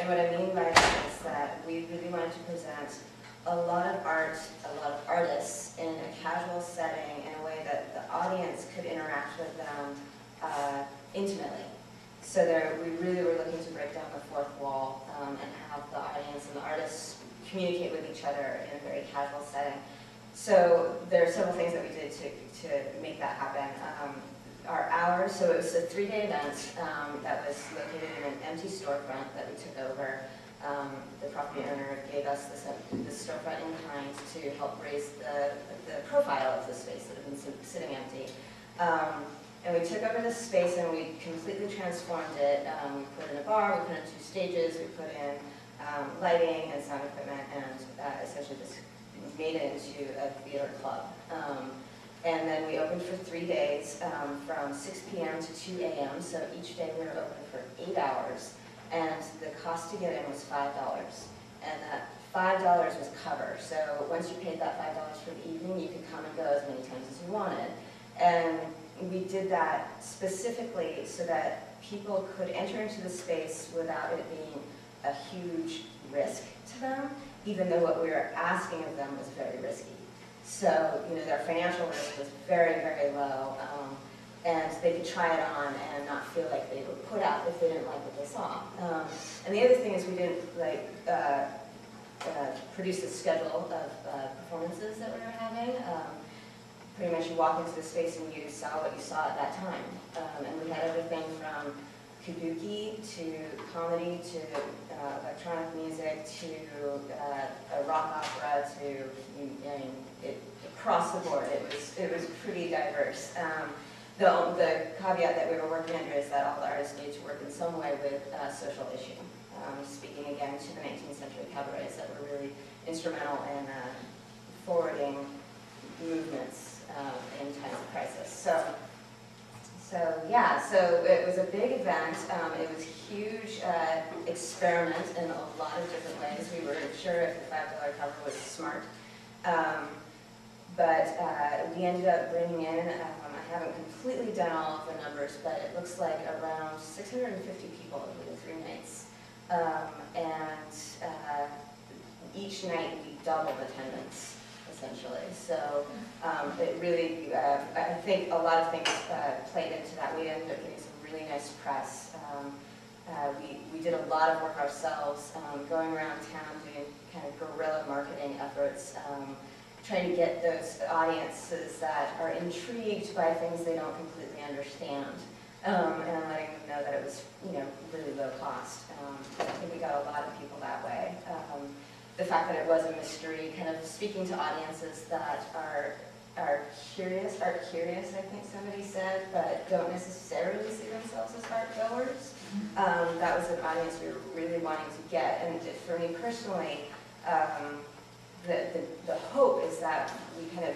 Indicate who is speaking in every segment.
Speaker 1: And what I mean by that is that we really wanted to present a lot of art, a lot of artists in a casual setting in a way that the audience could interact with them intimately. So we really were looking to break down the fourth wall and have the audience and the artists communicate with each other in a very casual setting. So there are several things that we did to make that happen. Our hours, so it was a 3-day event that was located in an empty storefront that we took over. The property owner gave us this storefront in kind to help raise the profile of the space that had been sitting empty. And we took over this space and we completely transformed it. We put in a bar, we put in 2 stages, we put in lighting and sound equipment, and essentially just made it into a theater club. And then we opened for 3 days from 6 p.m. to 2 a.m. So each day we were open for 8 hours. And the cost to get in was $5. And that $5 was cover. So once you paid that $5 for the evening, you could come and go as many times as you wanted. And we did that specifically so that people could enter into the space without it being a huge risk to them, even though what we were asking of them was very risky. So, their financial risk was very, very low, and they could try it on and not feel like they were put out if they didn't like what they saw. And the other thing is we didn't produce a schedule of performances that we were having. Pretty much you walk into the space and you saw what you saw at that time. And we had everything from kabuki to comedy to electronic music to a rock opera to across the board. It was pretty diverse. The caveat that we were working under is that all the artists need to work in some way with social issue. Speaking again to the 19th century cabarets that were really instrumental in forwarding movements in times of crisis. So it was a big event. It was a huge experiment in a lot of different ways. We weren't sure if the $5 cover was smart. But we ended up bringing in, I haven't completely done all of the numbers, but it looks like around 650 people over the 3 nights. And each night we doubled attendance, essentially. So it really, I think a lot of things played into that. We ended up getting some really nice press. We did a lot of work ourselves, going around town doing kind of guerrilla marketing efforts, trying to get those audiences that are intrigued by things they don't completely understand, and letting them know that it was, really low cost. I think we got a lot of people that way. The fact that it was a mystery, kind of speaking to audiences that are curious, I think somebody said, but don't necessarily see themselves as art goers. That was an audience we were really wanting to get, and for me personally, the hope is that we kind of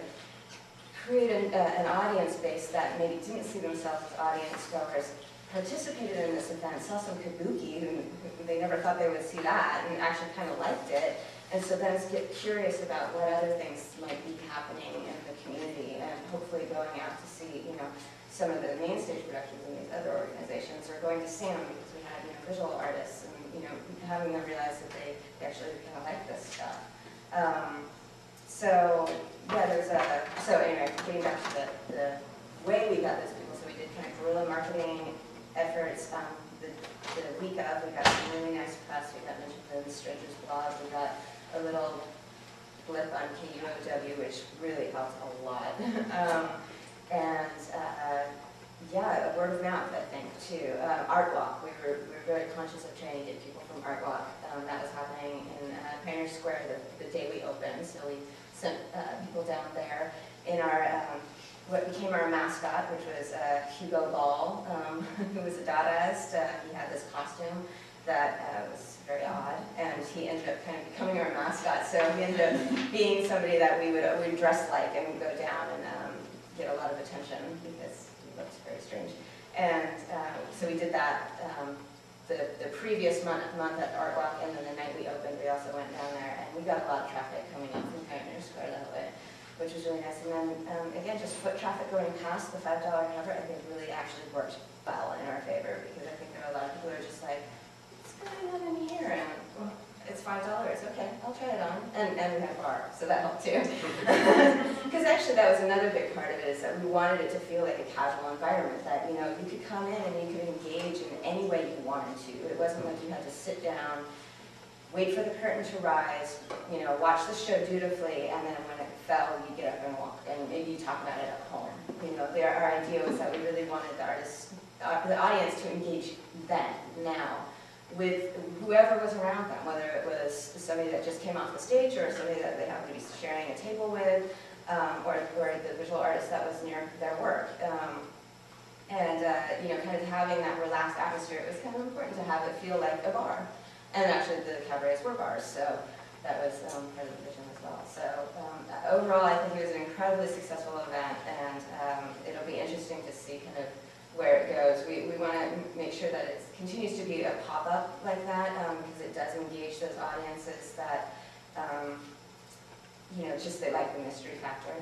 Speaker 1: create an audience base that maybe didn't see themselves as audience goers, participated in this event, saw some kabuki, who they never thought they would see that, and actually kind of liked it, and so then get curious about what other things might be happening in the community, and hopefully going out to see, some of the main stage productions in these other organizations, or going to SAM because we had visual artists, and having them realize that they actually kind of like this stuff. So anyway, getting back to the way we got those people, so we did kind of guerrilla marketing efforts. The week of, we got some really nice press. We got mentioned in the Strangers blog. We got a little blip on KUOW, which really helped a lot. Word of mouth, I think, too. Art Walk. We were very conscious of trying to get people from Art Walk. That was happening in Pioneer Square the day we opened, so we sent people down there in our what became our mascot, which was Hugo Ball, who was a Dadaist. He had this costume that was very odd, and he ended up kind of becoming our mascot. So he ended up being somebody that we would dress like and go down and get a lot of attention because he looked very strange. And so we did that the previous month at Art Walk, and then the night we opened, we also went down there, and we got a lot of traffic coming up from Pioneer Square that way, which was really nice. And then, again, just foot traffic going past the $5 cover, I think really actually worked well in our favor, because I think there are a lot of people who are just like, what's going on in here? And and we had a bar, so that helped too. Because actually that was another big part of it, is that we wanted it to feel like a casual environment, that, you know, you could come in and you could engage in any way you wanted to. It wasn't like you had to sit down, wait for the curtain to rise, you know, watch the show dutifully, and then when it fell, you get up and walk, and maybe you talk about it at home. You know, our idea was that we really wanted the audience to engage then, now, with whoever was around them, whether it was somebody that just came off the stage, or somebody that they happened to be sharing a table with, or the visual artist that was near their work. You know, kind of having that relaxed atmosphere, it was kind of important to have it feel like a bar. And actually the cabarets were bars, so that was part of the vision as well. So overall, I think it was an incredibly successful event, and it'll be interesting to see kind of where it goes. We want to make sure that it continues to be a pop-up like that, because it does engage those audiences that, you know, just they like the mystery factor.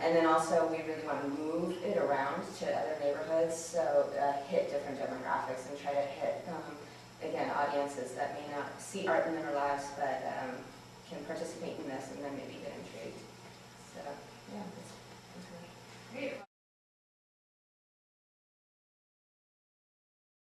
Speaker 1: And then also we really want to move it around to other neighborhoods, so hit different demographics and try to hit, again, audiences that may not see art in their lives, but can participate in this and then maybe get intrigued. So, yeah, that's really great.